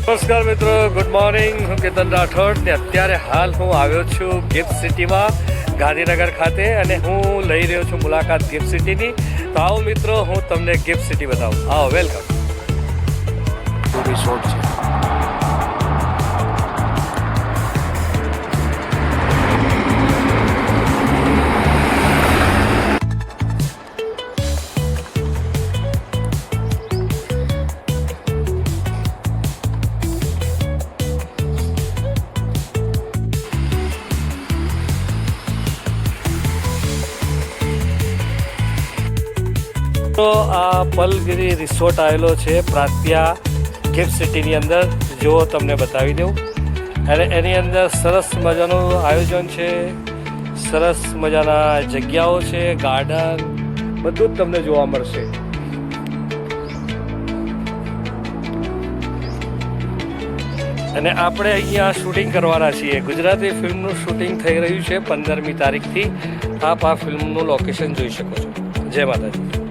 નમસ્કાર મિત્રો, good morning. હું કેતન રાઠોડ ને અત્યારે હાલ હું આવ્યો છું ગિફ્ટ સિટીમાં ગાંધીનગર ખાતે અને હું લઈ રહ્યો છું મુલાકાત ગિફ્ટ સિટીની. તો આવો મિત્રો, હું તમને ગિફ્ટ સિટી બતાવું. આવો, વેલકમ. રિસોર્ટ છે. તો આ પલગીરી રિસોર્ટ આવેલો છે પ્રાત્યા ગિફ્ટ સિટીની અંદર. જો તમને બતાવી દઉં, અને એની અંદર સરસ મજાનું આયોજન છે, સરસ મજાના જગ્યાઓ છે, ગાર્ડન, બધું જ તમને જોવા મળશે. અને આપણે અહીંયા શૂટિંગ કરવાના છીએ. ગુજરાતી ફિલ્મનું શૂટિંગ થઈ રહ્યું છે 15મી તારીખથી. આપ આ ફિલ્મનું લોકેશન જોઈ શકો છો. જય માતાજી.